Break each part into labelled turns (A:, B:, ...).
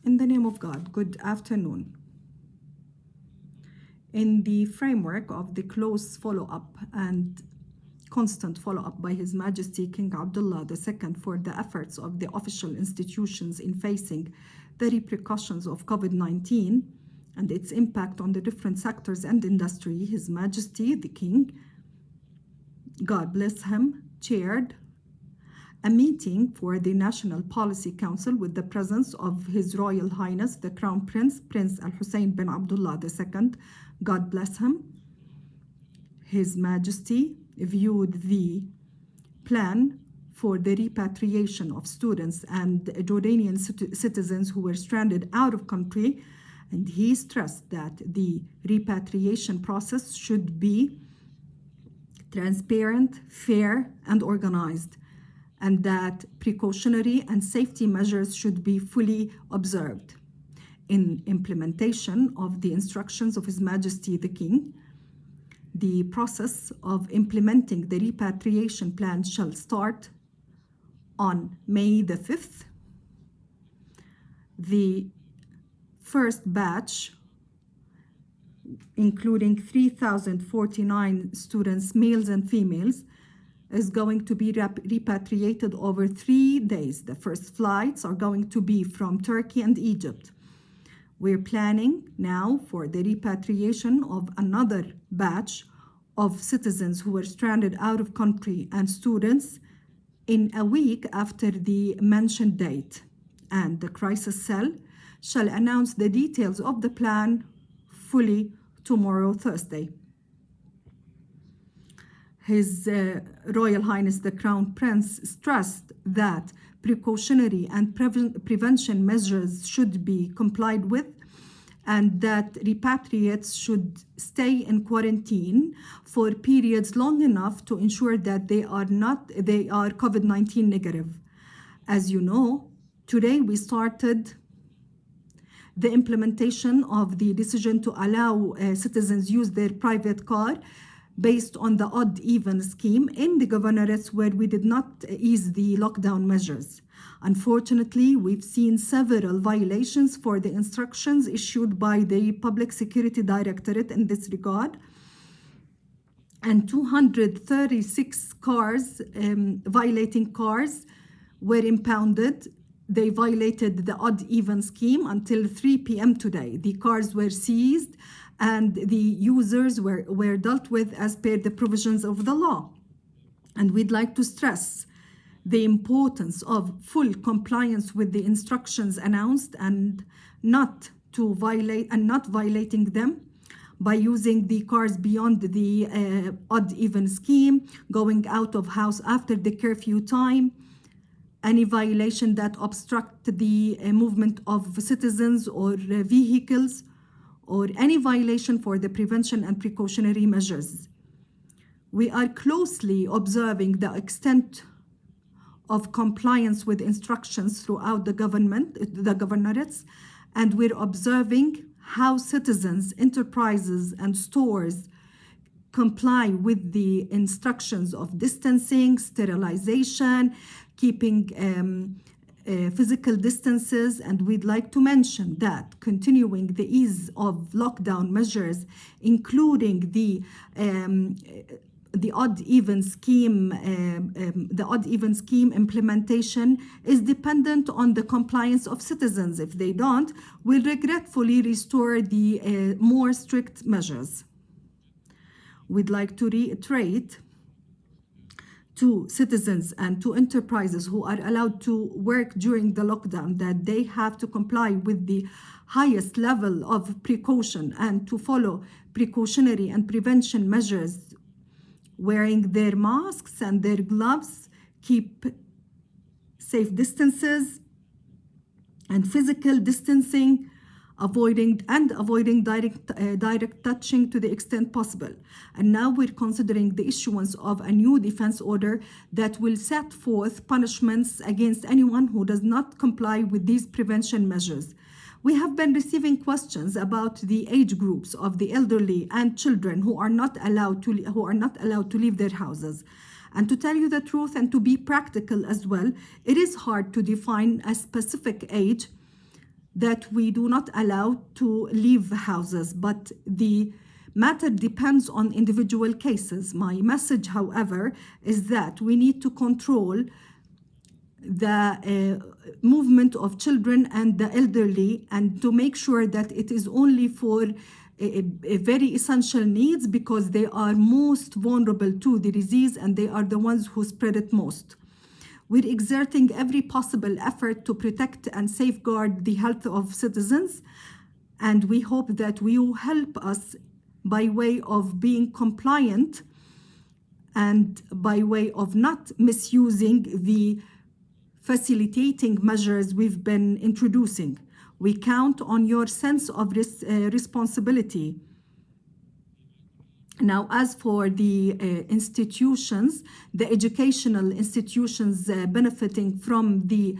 A: In the name of God, good afternoon. In the framework of the close follow-up and constant follow-up by His Majesty King Abdullah II for the efforts of the official institutions in facing the repercussions of COVID-19 and its impact on the different sectors and industry, His Majesty the King, God bless him, chaired a meeting for the National Policy Council with the presence of His Royal Highness the Crown Prince, Prince Al-Hussein bin Abdullah II, God bless him. His Majesty viewed the plan for the repatriation of students and Jordanian citizens who were stranded out of country, and he stressed that the repatriation process should be transparent, fair, and organized, and that precautionary and safety measures should be fully observed. In implementation of the instructions of His Majesty the King, the process of implementing the repatriation plan shall start on May the 5th. The first batch, including 3,049 students, males and females, is going to be repatriated over 3 days. The first flights are going to be from Turkey and Egypt. We're planning now for the repatriation of another batch of citizens who were stranded out of country and students in a week after the mentioned date. And the crisis cell shall announce the details of the plan fully tomorrow, Thursday. His Royal Highness the Crown Prince stressed that precautionary and prevention measures should be complied with, and that repatriates should stay in quarantine for periods long enough to ensure that they are COVID-19 negative. As you know, today we started the implementation of the decision to allow citizens use their private car based on the odd-even scheme in the governorates where we did not ease the lockdown measures. Unfortunately, we've seen several violations for the instructions issued by the Public Security Directorate in this regard, and 236 cars, violating cars, were impounded. They violated the odd-even scheme until 3 p.m. today. The cars were seized and the users were dealt with as per the provisions of the law. And we'd like to stress the importance of full compliance with the instructions announced and not violating them by using the cars beyond the odd-even scheme, going out of house after the curfew time, any violation that obstruct the movement of citizens or vehicles, or any violation for the prevention and precautionary measures. We are closely observing the extent of compliance with instructions throughout the governorates, and we're observing how citizens, enterprises, and stores comply with the instructions of distancing, sterilization, keeping physical distances. And we'd like to mention that continuing the ease of lockdown measures, including the odd-even scheme, implementation, is dependent on the compliance of citizens. If they don't, we'll regretfully restore the more strict measures. We'd like to reiterate to citizens and to enterprises who are allowed to work during the lockdown that they have to comply with the highest level of precaution and to follow precautionary and prevention measures, wearing their masks and their gloves, keep safe distances and physical distancing, avoiding direct touching to the extent possible. And now we're considering the issuance of a new defense order that will set forth punishments against anyone who does not comply with these prevention measures. We have been receiving questions about the age groups of the elderly and children who are not allowed to leave their houses. And to tell you the truth and to be practical as well, it is hard to define a specific age that we do not allow to leave houses, but the matter depends on individual cases. My message, however, is that we need to control the movement of children and the elderly, and to make sure that it is only for very essential needs, because they are most vulnerable to the disease and they are the ones who spread it most. We're exerting every possible effort to protect and safeguard the health of citizens, and we hope that you help us by way of being compliant and by way of not misusing the facilitating measures we've been introducing. We count on your sense of responsibility. Now, as for the institutions, the educational institutions benefiting from the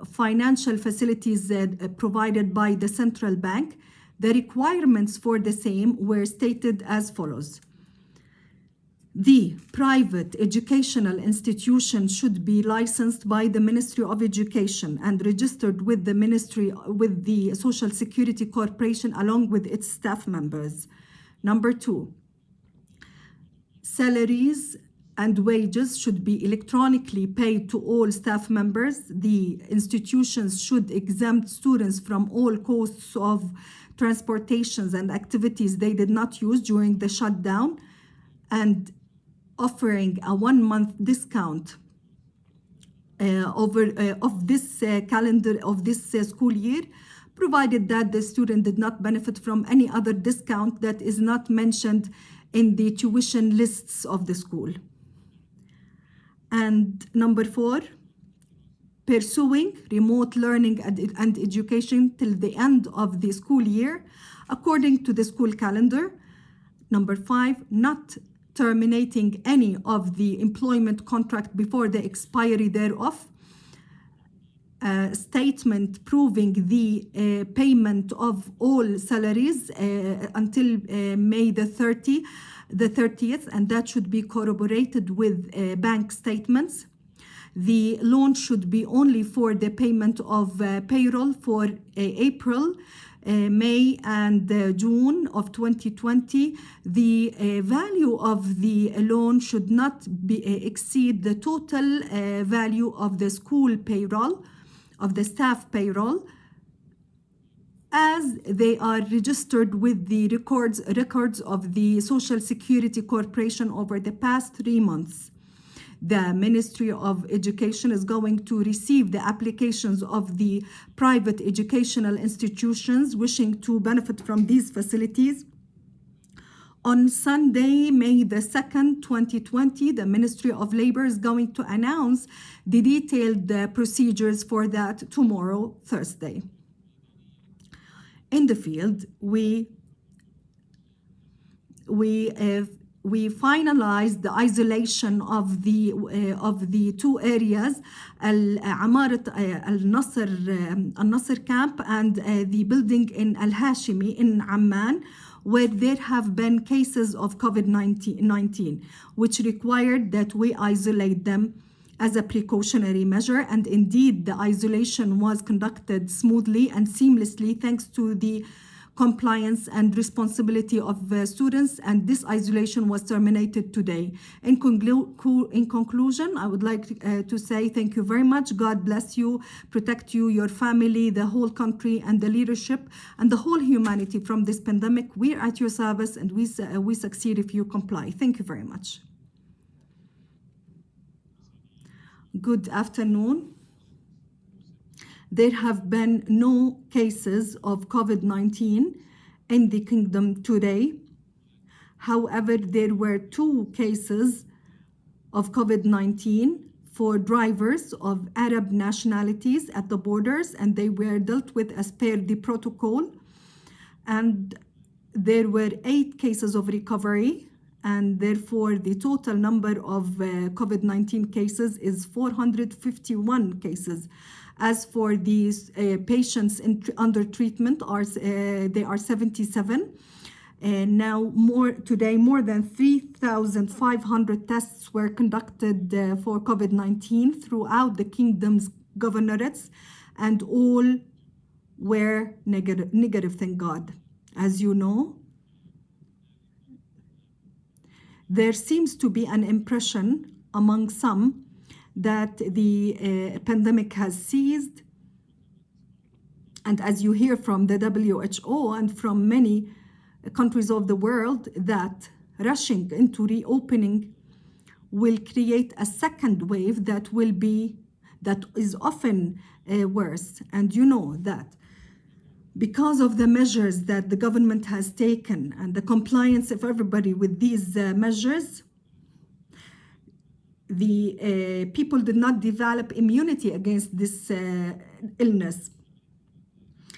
A: financial facilities provided by the central bank, the requirements for the same were stated as follows. The private educational institution should be licensed by the Ministry of Education and registered with the Social Security Corporation along with its staff members. Number 2, salaries and wages should be electronically paid to all staff members. The institutions should exempt students from all costs of transportations and activities they did not use during the shutdown, and offering a 1-month discount of this calendar of this school year, provided that the student did not benefit from any other discount that is not mentioned in the tuition lists of the school. And number 4, pursuing remote learning and education till the end of the school year according to the school calendar. Number 5, not terminating any of the employment contract before the expiry thereof. Statement proving the payment of all salaries until May the 30th, and that should be corroborated with bank statements. The loan should be only for the payment of payroll for April, May and June of 2020. The value of the loan should not exceed the total value of the school payroll, of the staff payroll, as they are registered with the records of the Social Security Corporation over the past 3 months. The Ministry of Education is going to receive the applications of the private educational institutions wishing to benefit from these facilities. On Sunday, May the 2nd, 2020, the Ministry of Labor is going to announce the detailed procedures for that tomorrow, Thursday. In the field, we finalized the isolation of the 2 areas, Al-Nasr camp and the building in Al-Hashimi in Amman, where there have been cases of COVID-19, which required that we isolate them as a precautionary measure. And indeed, the isolation was conducted smoothly and seamlessly thanks to the compliance and responsibility of students, and this isolation was terminated today. In conclusion, I would like to say thank you very much. God bless you, protect you, your family, the whole country, and the leadership, and the whole humanity from this pandemic. We're at your service, and we succeed if you comply. Thank you very much. Good afternoon. There have been no cases of COVID-19 in the kingdom today. However, there were 2 cases of COVID-19 for drivers of Arab nationalities at the borders, and they were dealt with as per the protocol. And there were 8 cases of recovery, and therefore the total number of COVID-19 cases is 451 cases. As for these patients under treatment, they are 77. Now, today, more than 3,500 tests were conducted for COVID-19 throughout the kingdom's governorates and all were negative, thank God. As you know, there seems to be an impression among some that the pandemic has ceased. And as you hear from the WHO and from many countries of the world, that rushing into reopening will create a second wave that is often worse. And you know that because of the measures that the government has taken and the compliance of everybody with these measures, the people did not develop immunity against this illness.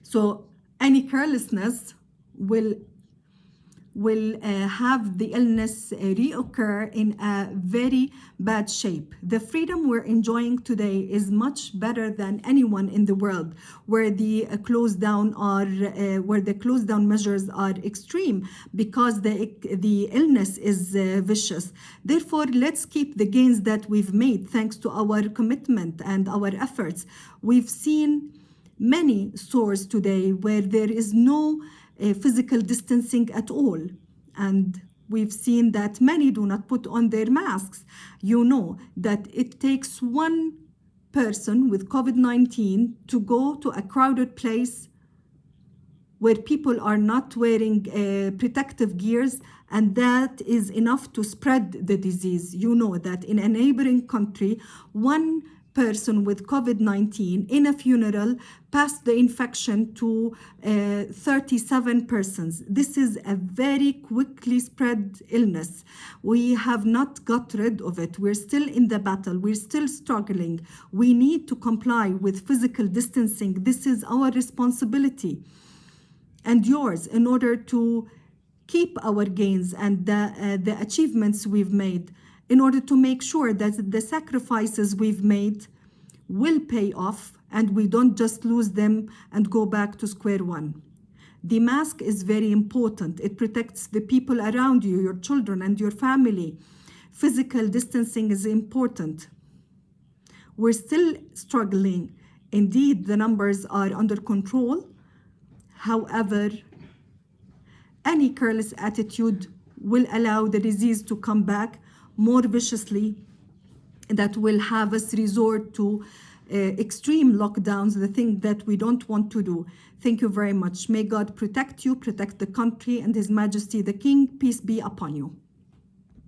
A: So any carelessness will have the illness reoccur in a very bad shape. The freedom we're enjoying today is much better than anyone in the world, where the closed down measures are extreme because the illness is vicious. Therefore, let's keep the gains that we've made thanks to our commitment and our efforts. We've seen many stores today where there is no physical distancing at all. And we've seen that many do not put on their masks. You know that it takes one person with COVID-19 to go to a crowded place where people are not wearing protective gears, and that is enough to spread the disease. You know that in a neighboring country, one person with COVID-19 in a funeral passed the infection to 37 persons. This is a very quickly spread illness. We have not got rid of it. We're still in the battle. We're still struggling. We need to comply with physical distancing. This is our responsibility and yours in order to keep our gains and the achievements we've made, in order to make sure that the sacrifices we've made will pay off and we don't just lose them and go back to square one. The mask is very important. It protects the people around you, your children and your family. Physical distancing is important. We're still struggling. Indeed, the numbers are under control. However, any careless attitude will allow the disease to come back more viciously, that will have us resort to extreme lockdowns, the thing that we don't want to do. Thank you very much. May God protect you, protect the country and His Majesty the King. Peace be upon you.